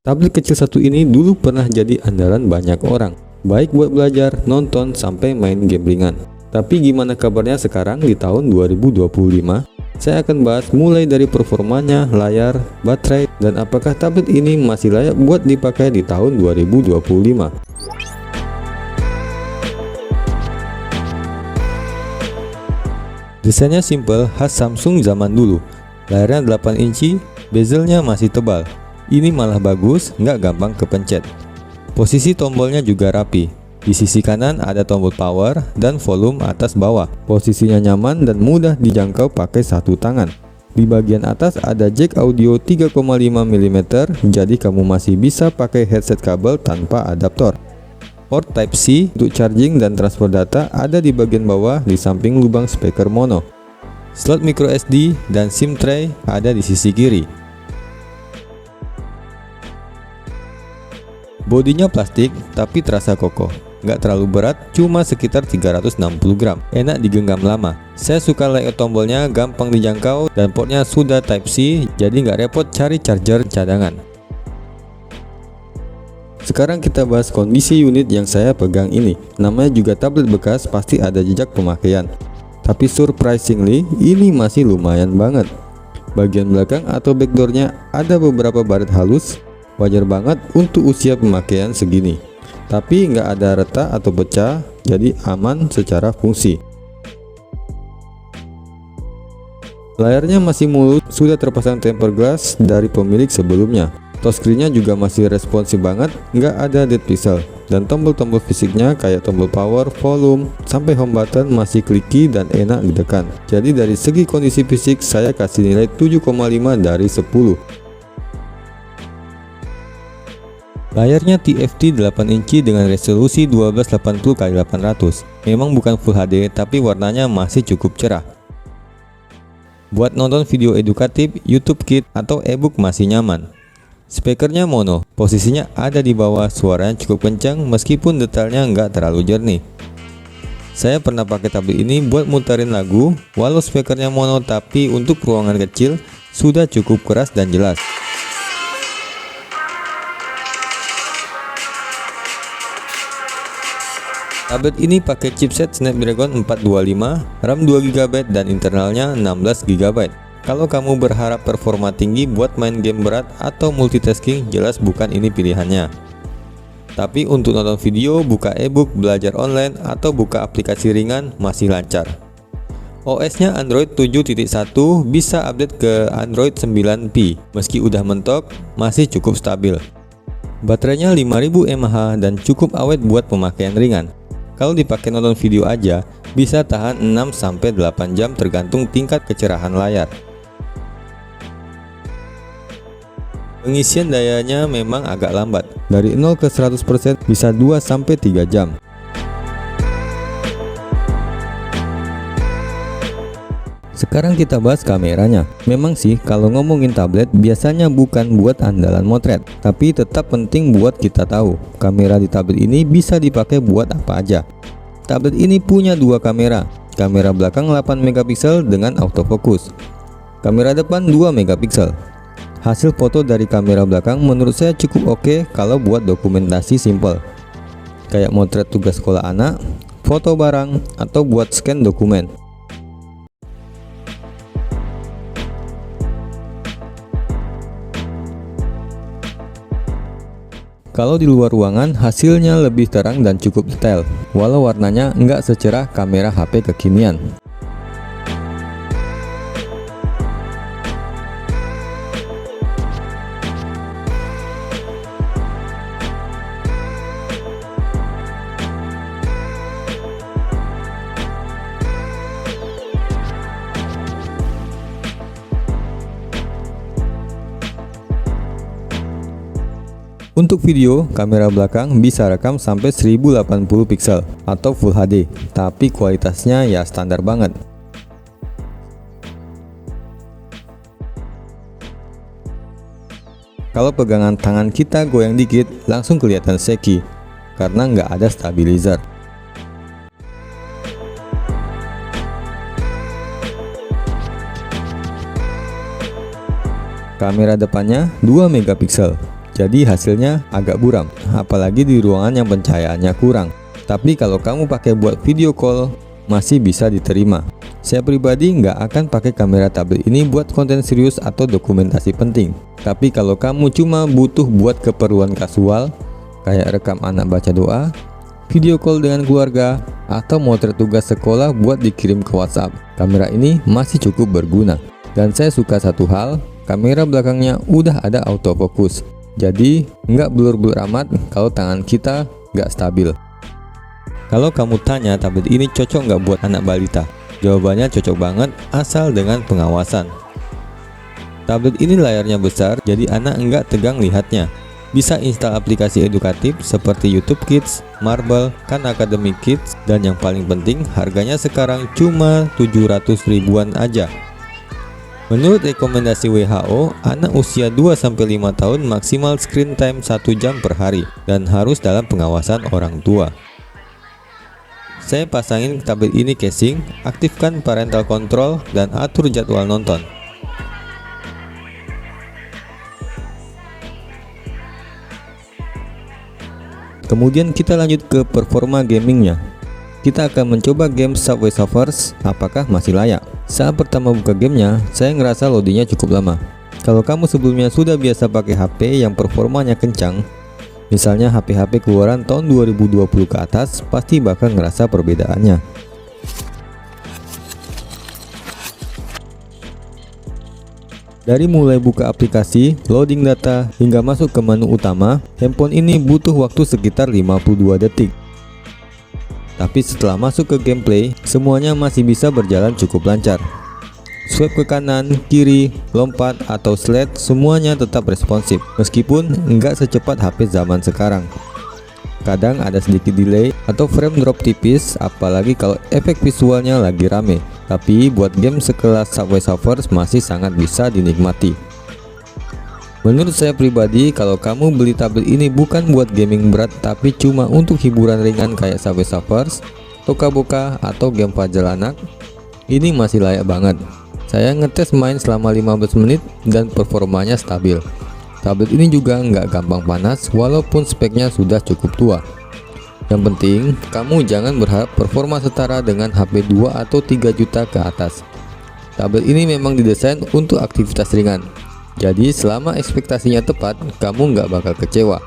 Tablet kecil satu ini dulu pernah jadi andalan banyak orang, baik buat belajar, nonton, sampai main game ringan. Tapi gimana kabarnya sekarang di tahun 2025? Saya akan bahas mulai dari performanya, layar, baterai, dan apakah tablet ini masih layak buat dipakai di tahun 2025. Desainnya simple, khas Samsung zaman dulu. Layarnya 8 inci, bezelnya masih tebal. Ini malah bagus, nggak gampang kepencet. Posisi tombolnya juga rapi. Di sisi kanan ada tombol power dan volume atas bawah. Posisinya nyaman dan mudah dijangkau pakai satu tangan. Di bagian atas ada jack audio 3,5 mm, jadi kamu masih bisa pakai headset kabel tanpa adaptor. Port Type-C untuk charging dan transfer data ada di bagian bawah di samping lubang speaker mono. Slot micro SD dan SIM tray ada di sisi kiri. Bodinya plastik tapi terasa kokoh, nggak terlalu berat, cuma sekitar 360 gram, enak digenggam lama. Saya suka layout tombolnya gampang dijangkau dan portnya sudah Type-C, jadi nggak repot cari charger cadangan. Sekarang kita bahas kondisi unit yang saya pegang ini. Namanya juga tablet bekas, pasti ada jejak pemakaian. Tapi surprisingly, ini masih lumayan banget. Bagian belakang atau backdoornya ada beberapa baret halus. Wajar banget untuk usia pemakaian segini, tapi nggak ada retak atau pecah, jadi aman secara fungsi. Layarnya masih mulus, sudah terpasang tempered glass dari pemilik sebelumnya. Touchscreen-nya juga masih responsif banget, nggak ada dead pixel. Dan tombol-tombol fisiknya kayak tombol power, volume, sampai home button masih clicky dan enak ditekan. Jadi dari segi kondisi fisik saya kasih nilai 7,5 dari 10. Layarnya TFT 8 inci dengan resolusi 1280x800. Memang bukan Full HD, tapi warnanya masih cukup cerah. Buat nonton video edukatif, YouTube Kids, atau ebook masih nyaman. Speakernya mono, posisinya ada di bawah, suaranya cukup kencang meskipun detailnya nggak terlalu jernih. Saya pernah pakai tablet ini buat muterin lagu, walau speakernya mono, tapi untuk ruangan kecil sudah cukup keras dan jelas. Tablet ini pakai chipset Snapdragon 425, RAM 2GB dan internalnya 16GB. Kalau kamu berharap performa tinggi buat main game berat atau multitasking, jelas bukan ini pilihannya. Tapi untuk nonton video, buka ebook, belajar online, atau buka aplikasi ringan masih lancar. OS-nya Android 7.1, bisa update ke Android 9P. Meski udah mentok, masih cukup stabil. Baterainya 5000 mAh dan cukup awet buat pemakaian ringan. Kalau dipakai nonton video aja, bisa tahan 6-8 jam tergantung tingkat kecerahan layar. Pengisian dayanya memang agak lambat. Dari 0 ke 100% bisa 2-3 jam. Sekarang kita bahas kameranya. Memang sih kalau ngomongin tablet biasanya bukan buat andalan motret, tapi tetap penting buat kita tahu kamera di tablet ini bisa dipakai buat apa aja. Tablet ini punya dua kamera. Kamera belakang 8 megapiksel dengan autofocus. Kamera depan 2 megapiksel. Hasil foto dari kamera belakang menurut saya cukup oke kalau buat dokumentasi simple, kayak motret tugas sekolah anak, foto barang, atau buat scan dokumen. Kalau di luar ruangan hasilnya lebih terang dan cukup detail, walau warnanya nggak secerah kamera HP kekinian. Untuk video, kamera belakang bisa rekam sampai 1080 pixel atau Full HD, tapi kualitasnya ya standar banget. Kalau pegangan tangan kita goyang dikit, langsung kelihatan shaky, karena nggak ada stabilizer. Kamera depannya 2 megapiksel. jadi hasilnya agak buram, apalagi di ruangan yang pencahayaannya kurang. Tapi kalau kamu pakai buat video call, masih bisa diterima. Saya pribadi nggak akan pakai kamera tablet ini buat konten serius atau dokumentasi penting. Tapi kalau kamu cuma butuh buat keperluan kasual, kayak rekam anak baca doa, video call dengan keluarga, atau motret tugas sekolah buat dikirim ke WhatsApp, kamera ini masih cukup berguna. Dan saya suka satu hal, kamera belakangnya udah ada autofocus, jadi nggak blur-blur amat kalau tangan kita nggak stabil. Kalau kamu tanya tablet ini cocok nggak buat anak balita? Jawabannya cocok banget asal dengan pengawasan. Tablet ini layarnya besar, jadi anak nggak tegang lihatnya. Bisa install aplikasi edukatif seperti YouTube Kids, Marble, Khan Academy Kids, dan yang paling penting harganya sekarang cuma 700 ribuan aja. Menurut rekomendasi WHO, anak usia 2-5 tahun maksimal screen time 1 jam per hari dan harus dalam pengawasan orang tua. Saya pasangin tablet ini casing, aktifkan parental control, dan atur jadwal nonton. Kemudian kita lanjut ke performa gamingnya. Kita akan mencoba game Subway Surfers, apakah masih layak. Saat pertama buka gamenya, saya ngerasa loadingnya cukup lama. Kalau kamu sebelumnya sudah biasa pakai HP yang performanya kencang, misalnya HP-HP keluaran tahun 2020 ke atas, pasti bakal ngerasa perbedaannya. Dari mulai buka aplikasi, loading data, hingga masuk ke menu utama, handphone ini butuh waktu sekitar 52 detik. Tapi setelah masuk ke gameplay, semuanya masih bisa berjalan cukup lancar. Swipe ke kanan, kiri, lompat, atau slide, semuanya tetap responsif, meskipun nggak secepat HP zaman sekarang. Kadang ada sedikit delay atau frame drop tipis, apalagi kalau efek visualnya lagi rame. Tapi buat game sekelas Subway Surfers masih sangat bisa dinikmati. Menurut saya pribadi, kalau kamu beli tablet ini bukan buat gaming berat, tapi cuma untuk hiburan ringan kayak Subway Surfers, Toka Boca, atau game puzzle anak, ini masih layak banget. Saya ngetes main selama 15 menit dan performanya stabil. Tablet ini juga nggak gampang panas walaupun speknya sudah cukup tua. Yang penting, kamu jangan berharap performa setara dengan HP 2 atau 3 juta ke atas. Tablet ini memang didesain untuk aktivitas ringan. Jadi selama ekspektasinya tepat, kamu nggak bakal kecewa.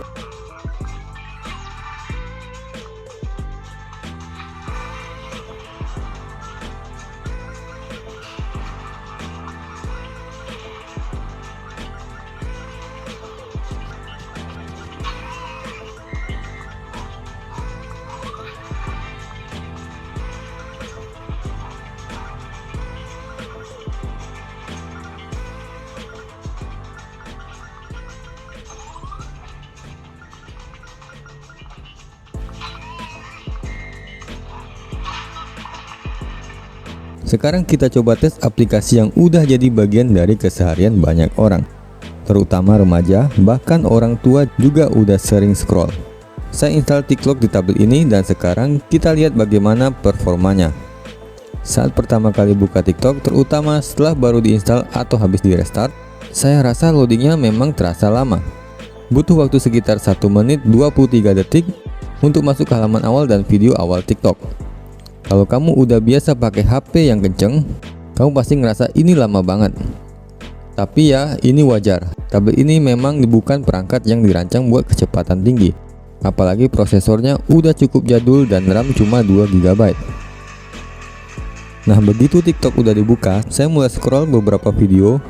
Sekarang kita coba tes aplikasi yang udah jadi bagian dari keseharian banyak orang, terutama remaja, bahkan orang tua juga udah sering scroll. Saya install TikTok di tablet ini dan sekarang kita lihat bagaimana performanya. Saat pertama kali buka TikTok, terutama setelah baru diinstal atau habis di restart, saya rasa loadingnya memang terasa lama. Butuh waktu sekitar 1 menit 23 detik untuk masuk ke halaman awal dan video awal TikTok. Kalau kamu udah biasa pakai HP yang kenceng, kamu pasti ngerasa ini lama banget. Tapi ya, ini wajar. Tablet ini memang bukan perangkat yang dirancang buat kecepatan tinggi. Apalagi prosesornya udah cukup jadul dan RAM cuma 2 GB. Nah, begitu TikTok udah dibuka, saya mulai scroll beberapa video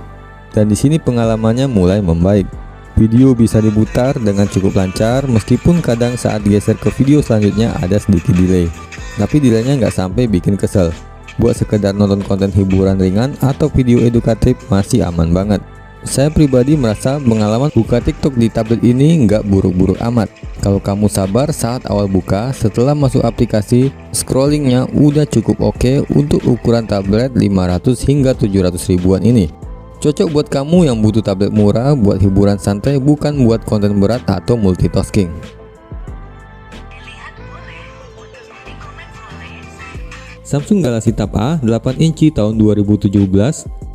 dan di sini pengalamannya mulai membaik. Video bisa diputar dengan cukup lancar, meskipun kadang saat geser ke video selanjutnya ada sedikit delay. Tapi delaynya nggak sampai bikin kesel. Buat sekedar nonton konten hiburan ringan atau video edukatif masih aman banget. Saya pribadi merasa pengalaman buka TikTok di tablet ini nggak buruk-buruk amat. Kalau kamu sabar saat awal buka, setelah masuk aplikasi, scrollingnya udah cukup oke untuk ukuran tablet 500 hingga 700 ribuan ini. Cocok buat kamu yang butuh tablet murah buat hiburan santai, bukan buat konten berat atau multitasking. Samsung Galaxy Tab A 8 inci tahun 2017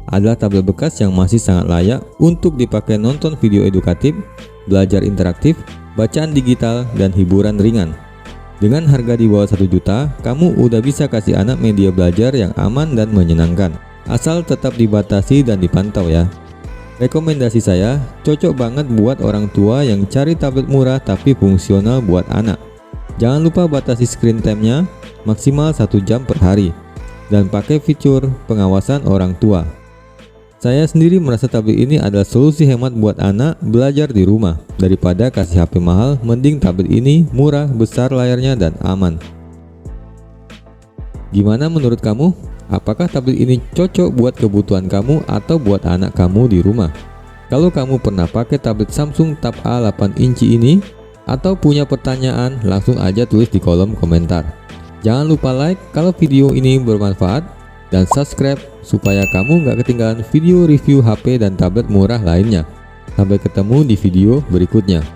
adalah tablet bekas yang masih sangat layak untuk dipakai nonton video edukatif, belajar interaktif, bacaan digital, dan hiburan ringan. Dengan harga di bawah 1 juta, kamu udah bisa kasih anak media belajar yang aman dan menyenangkan. Asal tetap dibatasi dan dipantau ya. Rekomendasi saya, cocok banget buat orang tua yang cari tablet murah tapi fungsional buat anak. Jangan lupa batasi screen time-nya maksimal 1 jam per hari. Dan pakai fitur pengawasan orang tua. Saya sendiri merasa tablet ini adalah solusi hemat buat anak belajar di rumah. Daripada kasih HP mahal, mending tablet ini murah, besar layarnya, dan aman. Gimana menurut kamu? Apakah tablet ini cocok buat kebutuhan kamu atau buat anak kamu di rumah? Kalau kamu pernah pakai tablet Samsung Tab A 8 inci ini atau punya pertanyaan, langsung aja tulis di kolom komentar. Jangan lupa like kalau video ini bermanfaat dan subscribe supaya kamu nggak ketinggalan video review HP dan tablet murah lainnya. Sampai ketemu di video berikutnya.